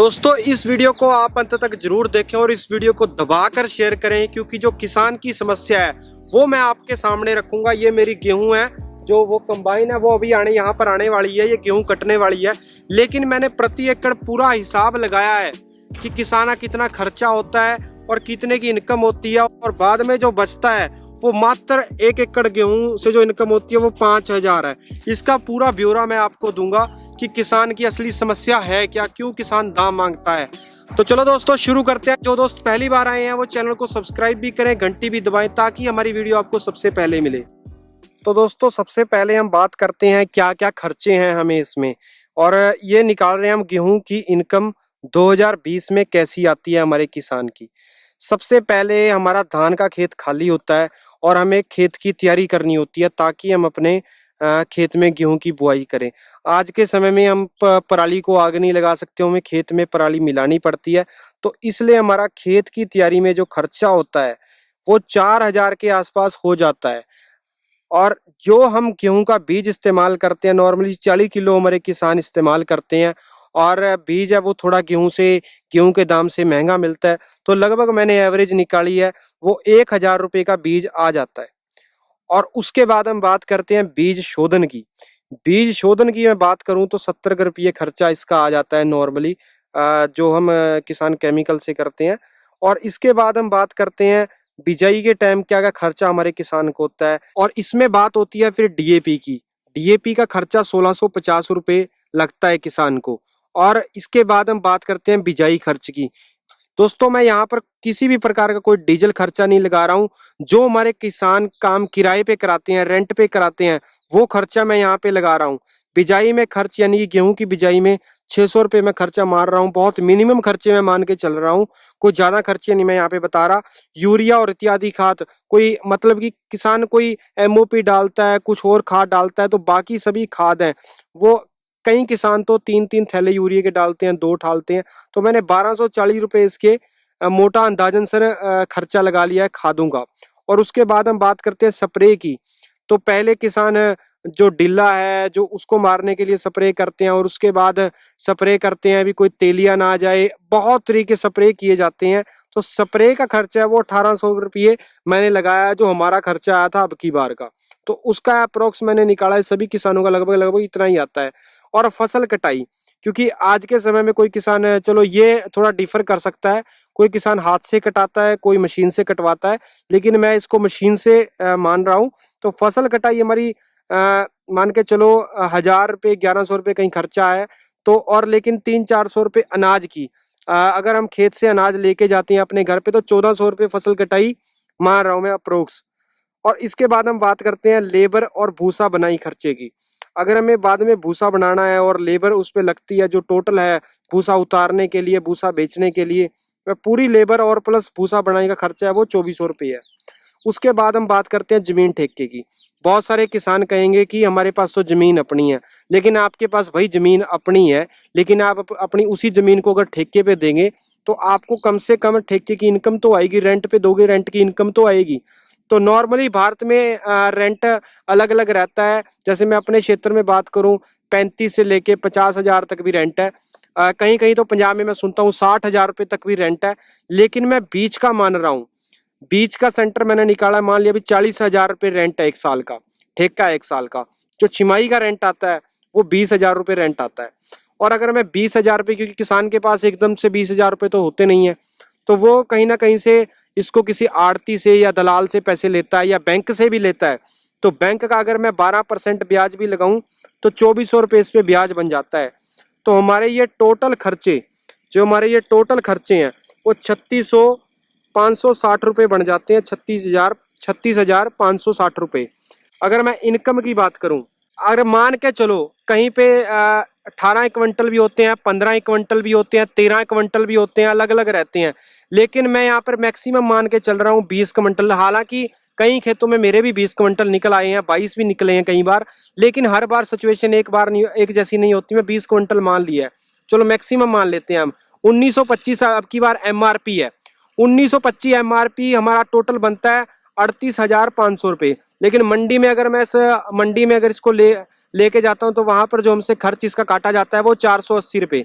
दोस्तों इस वीडियो को आप अंत तक जरूर देखें और इस वीडियो को दबाकर शेयर करें, क्योंकि जो किसान की समस्या है वो मैं आपके सामने रखूंगा। ये मेरी गेहूं है, जो वो कंबाइन है वो अभी यहाँ पर आने वाली है, ये गेहूं कटने वाली है। लेकिन मैंने प्रति एकड़ पूरा हिसाब लगाया है कि किसान का कितना खर्चा होता है और कितने की इनकम होती है, और बाद में जो बचता है वो मात्र 1 एकड़ गेहूं से जो इनकम होती है वो 5,000 है। इसका पूरा ब्यौरा मैं आपको दूंगा कि किसान की असली समस्या है क्या, क्यों किसान दाम मांगता है। तो चलो दोस्तों शुरू करते हैं। जो दोस्त पहली बार आए हैं वो चैनल को सब्सक्राइब भी करें, घंटी भी दबाएं ताकि हमारी वीडियो आपको सबसे पहले मिले। तो दोस्तों सबसे पहले हम बात करते हैं क्या क्या खर्चे हैं हमें इसमें, और ये निकाल रहे हैं हम गेहूं की इनकम 2020 में कैसी आती है हमारे किसान की। सबसे पहले हमारा धान का खेत खाली होता है और हमें खेत की तैयारी करनी होती है ताकि हम अपने खेत में गेहूं की बुआई करें। आज के समय में हम पराली को आग नहीं लगा सकते, हमें खेत में पराली मिलानी पड़ती है। तो इसलिए हमारा खेत की तैयारी में जो खर्चा होता है वो 4,000 के आसपास हो जाता है। और जो हम गेहूं का बीज इस्तेमाल करते हैं, नॉर्मली 40 किलो हमारे किसान इस्तेमाल करते हैं, और बीज है वो थोड़ा गेहूं के दाम से महंगा मिलता है। तो लगभग मैंने एवरेज निकाली है, वो 1,000 रुपये का बीज आ जाता है। और उसके बाद हम बात करते हैं बीज शोधन की। बीज शोधन की मैं बात करूं तो 70 रुपये खर्चा इसका आ जाता है नॉर्मली, जो हम किसान केमिकल से करते हैं। और इसके बाद हम बात करते हैं बिजाई के टाइम क्या क्या खर्चा हमारे किसान को होता है, और इसमें बात होती है फिर डीएपी की। डीएपी का खर्चा 1650 रुपये लगता है किसान को। और इसके बाद हम बात करते हैं बिजाई खर्च की। दोस्तों मैं यहाँ पर किसी भी प्रकार का कोई डीजल खर्चा नहीं लगा रहा हूँ। जो हमारे किसान काम किराए पे कराते हैं, रेंट पे कराते हैं, वो खर्चा मैं यहाँ पे लगा रहा हूँ। बिजाई में खर्च यानी कि गेहूं की बिजाई में 600 रुपये में खर्चा मार रहा हूँ। बहुत मिनिमम खर्चे में मान के चल रहा हूँ, कोई ज्यादा खर्चे नहीं मैं यहाँ पे बता रहा। यूरिया और इत्यादि खाद, कोई मतलब कि किसान कोई एमओपी डालता है, कुछ और खाद डालता है, तो बाकी सभी खाद हैं वो कई किसान तो 3-3 थैले यूरिया के डालते हैं, 2 डालते हैं। तो मैंने 1240 रुपये इसके मोटा अंदाजन से खर्चा लगा लिया है खादों का। और उसके बाद हम बात करते हैं स्प्रे की। तो पहले किसान जो डिल्ला है जो उसको मारने के लिए स्प्रे करते हैं, और उसके बाद स्प्रे करते हैं अभी कोई तेलिया ना आ जाए, बहुत तरीके स्प्रे किए जाते हैं। तो स्प्रे का खर्चा है वो 1800 रुपये मैंने लगाया, जो हमारा खर्चा आया था अब की बार का। तो उसका अप्रोक्स मैंने निकाला है, सभी किसानों का लगभग लगभग इतना ही आता है। और फसल कटाई, क्योंकि आज के समय में कोई किसान, चलो ये थोड़ा डिफर कर सकता है, कोई किसान हाथ से कटाता है, कोई मशीन से कटवाता है, लेकिन मैं इसको मशीन से मान रहा हूँ। तो फसल कटाई हमारी मान के चलो 1,000 रुपये 1,100 रुपये कहीं खर्चा है। तो और लेकिन 300-400 रुपये अनाज की, अगर हम खेत से अनाज लेके जाते हैं अपने घर पे तो 1,400 रुपये फसल कटाई मान रहा हूँ मैं अप्रोक्स। और इसके बाद हम बात करते हैं लेबर और भूसा बनाई खर्चे की। अगर हमें बाद में भूसा बनाना है और लेबर उस पर लगती है, जो टोटल है भूसा उतारने के लिए, भूसा बेचने के लिए, पूरी लेबर और प्लस भूसा बनाने का खर्चा है वो 2400 रुपये है। उसके बाद हम बात करते हैं जमीन ठेके की। बहुत सारे किसान कहेंगे कि हमारे पास तो जमीन अपनी है, लेकिन आपके पास वही जमीन अपनी है, लेकिन आप अपनी उसी जमीन को अगर ठेके पे देंगे तो आपको कम से कम ठेके की इनकम तो आएगी, रेंट पे दोगे रेंट की इनकम तो आएगी। तो नॉर्मली भारत में रेंट अलग अलग रहता है। जैसे मैं अपने क्षेत्र में बात करूं 35 से लेके 50,000 तक भी रेंट है। कहीं कहीं तो पंजाब में मैं सुनता हूँ 60,000 रुपये तक भी रेंट है। लेकिन मैं बीच का मान रहा हूँ, बीच का सेंटर मैंने निकाला, मान लिया भी 40,000 रुपये रेंट है 1 साल का, ठेका है 1 साल का। जो छिमाही का रेंट आता है वो 20,000 रुपये रेंट आता है। और अगर मैं 20,000 रुपये, क्योंकि किसान के पास एकदम से 20,000 रुपये तो होते नहीं है, तो वो कहीं ना कहीं से इसको किसी आड़ती से या दलाल से पैसे लेता है या बैंक से भी लेता है। तो बैंक का अगर मैं 12% ब्याज भी लगाऊं तो 2400 रुपये इस पे ब्याज बन जाता है। तो हमारे ये टोटल खर्चे, जो हमारे ये टोटल खर्चे हैं वो 36,560 रुपये बन जाते हैं। 36,560 रुपये। अगर मैं इनकम की बात करूं, अगर मान के चलो कहीं पे 18 क्विंटल भी होते हैं, 15 क्विंटल भी होते हैं, 13 क्विंटल भी होते हैं, अलग अलग रहते हैं। लेकिन मैं यहाँ पर मैक्सिमम मान के चल रहा हूँ 20 क्विंटल। हालांकि कई खेतों में मेरे भी 20 क्विंटल निकल आए हैं, 22 भी निकले हैं कई बार, लेकिन हर बार सिचुएशन एक जैसी नहीं होती। मैं 20 क्विंटल मान लिया है, चलो मैक्सिमम मान लेते हैं हम। 1925 अब की बार एमआरपी है, 1925 एमआरपी हमारा टोटल बनता है 38,500 रुपये। लेकिन मंडी में अगर मैं इसको लेके जाता हूँ तो वहां पर जो हमसे खर्च इसका काटा जाता है वो 480 रुपये।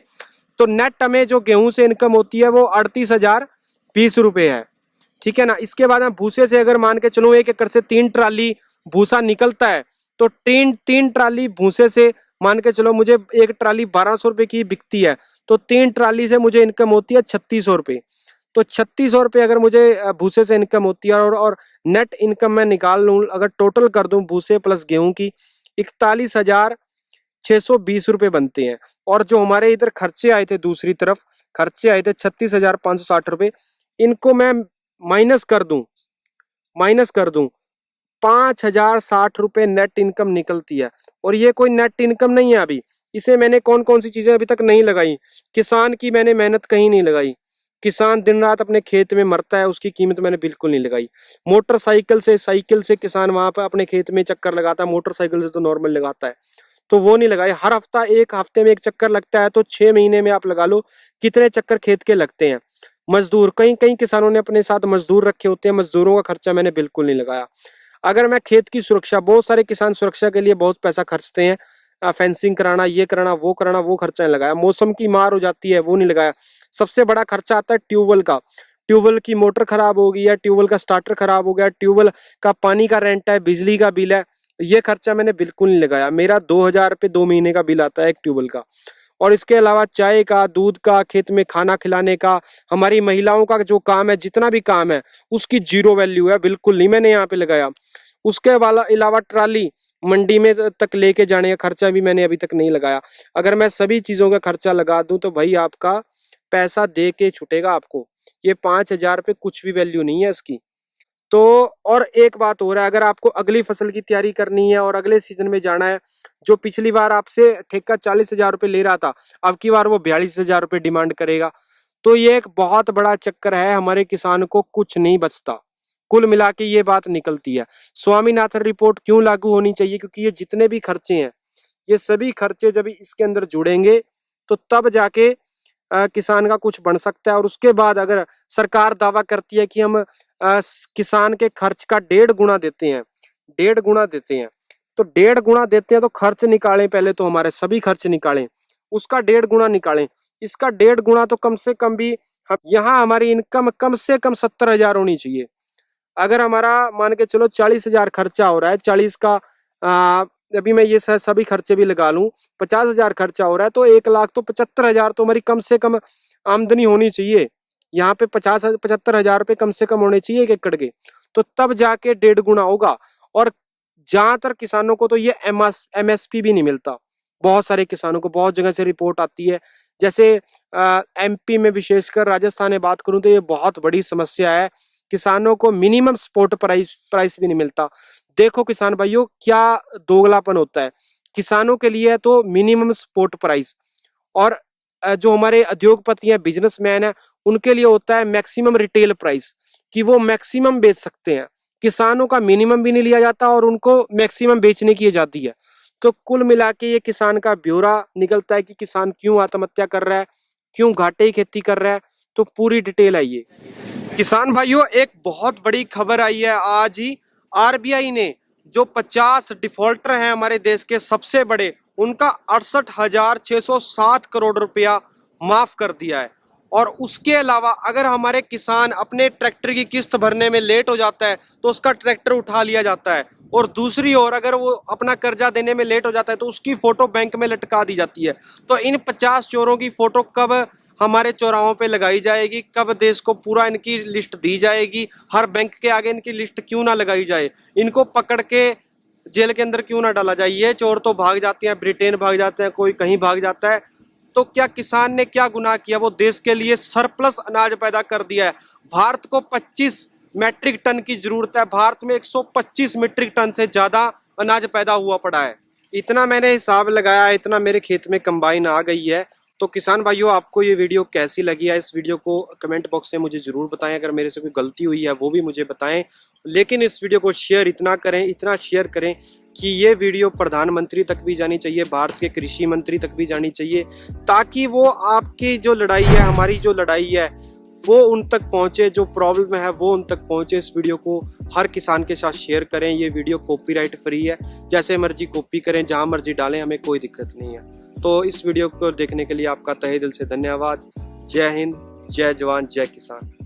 तो नेट हमें जो गेहूं से इनकम होती है वो 38,020 रुपये है, ठीक है ना। इसके बाद हम भूसे से अगर मान के चलो 1 एकड़ से 3 ट्राली भूसा निकलता है, तो तीन ट्राली भूसे से मान के चलो मुझे एक ट्राली 1200 रुपए की बिकती है, तो 3 ट्राली से मुझे इनकम होती है 3600 रुपये। तो 3600 रुपये अगर मुझे भूसे से इनकम होती है, और नेट इनकम मैं निकाल लूँ अगर टोटल कर दूं भूसे प्लस गेहूं की, 41,620 रुपये बनते हैं। और जो हमारे इधर खर्चे आए थे, दूसरी तरफ खर्चे आए थे 36,560 रुपये, इनको मैं माइनस कर दूं 5,060 रुपये नेट इनकम निकलती है। और ये कोई नेट इनकम नहीं है अभी, इसे मैंने कौन कौन सी चीजें अभी तक नहीं लगाई। किसान की मैंने मेहनत कहीं नहीं लगाई, किसान दिन रात अपने खेत में मरता है, उसकी कीमत मैंने बिल्कुल नहीं लगाई। मोटरसाइकिल से साइकिल से किसान वहां पर अपने खेत में चक्कर लगाता है, मोटरसाइकिल से तो नॉर्मल लगाता है, तो वो नहीं लगाए। हर हफ्ता एक हफ्ते में एक चक्कर लगता है, तो 6 महीने में आप लगा लो कितने चक्कर खेत के लगते हैं। मजदूर, कई कई किसानों ने अपने साथ मजदूर रखे होते हैं, मजदूरों का खर्चा मैंने बिल्कुल नहीं लगाया। अगर मैं खेत की सुरक्षा, बहुत सारे किसान सुरक्षा के लिए बहुत पैसा खर्चते हैं, फेंसिंग कराना, ये कराना, वो खर्चा नहीं लगाया। मौसम की मार हो जाती है, वो नहीं लगाया। सबसे बड़ा खर्चा आता है ट्यूबवेल का, ट्यूबवेल की मोटर खराब हो गई है, ट्यूबवेल का स्टार्टर खराब हो गया, ट्यूबवेल का पानी का रेंट है, बिजली का बिल है, ये खर्चा मैंने बिल्कुल नहीं लगाया। मेरा 2,000 रुपये 2 महीने का बिल आता है एक ट्यूबवेल का। और इसके अलावा चाय का, दूध का, खेत में खाना खिलाने का, हमारी महिलाओं का जो काम है, जितना भी काम है उसकी जीरो वैल्यू है, बिल्कुल नहीं मैंने यहाँ पे लगाया। उसके अलावा ट्राली मंडी में तक लेके जाने का खर्चा भी मैंने अभी तक नहीं लगाया। अगर मैं सभी चीजों का खर्चा लगा दूं तो भाई आपका पैसा दे के छूटेगा आपको। ये 5,000 रुपये कुछ भी वैल्यू नहीं है इसकी। तो और एक बात हो रहा है, अगर आपको अगली फसल की तैयारी करनी है और अगले सीजन में जाना है, जो पिछली बार आपसे ठेका 40,000 रुपये ले रहा था, अब की बार वो 42,000 रुपये डिमांड करेगा। तो ये एक बहुत बड़ा चक्कर है, हमारे किसान को कुछ नहीं बचता। कुल मिला के ये बात निकलती है। स्वामीनाथन रिपोर्ट क्यों लागू होनी चाहिए? क्योंकि ये जितने भी खर्चे हैं, ये सभी खर्चे जब इसके अंदर जुड़ेंगे तो तब जाके किसान का कुछ बन सकता है। और उसके बाद अगर सरकार दावा करती है कि हम किसान के खर्च का 1.5 गुना देते हैं, 1.5 गुना देते हैं, तो 1.5 गुना देते हैं, तो खर्च निकालें पहले, तो हमारे सभी खर्च निकालें, उसका 1.5 गुना निकालें, इसका 1.5 गुना, तो कम से कम भी यहाँ हमारी इनकम कम से कम 70,000 होनी चाहिए। अगर हमारा मान के चलो 40,000 खर्चा हो रहा है, 40 का अभी मैं ये सभी खर्चे भी लगा लूं, 50,000 खर्चा हो रहा है, तो 1,00,000 तो 75,000 तो हमारी कम से कम आमदनी होनी चाहिए। यहाँ पे 75,000 रुपये कम से कम होने चाहिए 1 एकड़ के, तो तब जाके 1.5 गुना होगा। और ज्यादातर किसानों को तो ये MSP भी नहीं मिलता। बहुत सारे किसानों को बहुत जगह से रिपोर्ट आती है, जैसे MP में विशेषकर, राजस्थान में बात करूं तो ये बहुत बड़ी समस्या है, किसानों को मिनिमम सपोर्ट प्राइस भी नहीं मिलता। देखो किसान भाइयों, क्या दोगलापन होता है। किसानों के लिए तो मिनिमम सपोर्ट प्राइस, और जो हमारे उद्योगपति हैं, बिजनेसमैन हैं, उनके लिए होता है मैक्सिमम रिटेल प्राइस, कि वो मैक्सिमम बेच सकते हैं। किसानों का मिनिमम भी नहीं लिया जाता और उनको मैक्सिमम बेचने की आजादी है। तो कुल मिला के ये किसान का ब्यौरा निकलता है कि किसान क्यों आत्महत्या कर रहा है, क्यों घाटे की खेती कर रहा है। तो पूरी डिटेल है ये। किसान भाइयों, एक बहुत बड़ी खबर आई है आज ही। RBI ने जो 50 डिफॉल्टर हैं हमारे देश के सबसे बड़े, उनका 68,607 करोड़ रुपया माफ कर दिया है। और उसके अलावा अगर हमारे किसान अपने ट्रैक्टर की किस्त भरने में लेट हो जाता है तो उसका ट्रैक्टर उठा लिया जाता है। और दूसरी ओर अगर वो अपना कर्जा देने में लेट हो जाता है तो उसकी फोटो बैंक में लटका दी जाती है। तो इन 50 चोरों की फोटो कब हमारे चौराहों पे लगाई जाएगी, कब देश को पूरा इनकी लिस्ट दी जाएगी? हर बैंक के आगे इनकी लिस्ट क्यों ना लगाई जाए? इनको पकड़ के जेल के अंदर क्यों ना डाला जाए? ये चोर तो भाग जाते हैं, ब्रिटेन भाग जाते हैं, कोई कहीं भाग जाता है। तो क्या किसान ने क्या गुनाह किया? वो देश के लिए सरप्लस अनाज पैदा कर दिया है। भारत को 25 मैट्रिक टन की जरूरत है, भारत में 125 मीट्रिक टन से ज्यादा अनाज पैदा हुआ पड़ा है। इतना मैंने हिसाब लगाया, इतना मेरे खेत में कंबाइन आ गई है। तो किसान भाइयों, आपको ये वीडियो कैसी लगी है? इस वीडियो को कमेंट बॉक्स में मुझे जरूर बताएं। अगर मेरे से कोई गलती हुई है वो भी मुझे बताएं। लेकिन इस वीडियो को शेयर इतना करें, इतना शेयर करें कि ये वीडियो प्रधानमंत्री तक भी जानी चाहिए, भारत के कृषि मंत्री तक भी जानी चाहिए, ताकि वो आपकी जो लड़ाई है, हमारी जो लड़ाई है, वो उन तक पहुंचे, जो प्रॉब्लम है वो उन तक पहुंचे। इस वीडियो को हर किसान के साथ शेयर करें। ये वीडियो कॉपीराइट फ्री है, जैसे मर्जी कॉपी करें, जहां मर्जी डालें, हमें कोई दिक्कत नहीं है। तो इस वीडियो को देखने के लिए आपका तहे दिल से धन्यवाद। जय हिंद, जय जवान, जय किसान।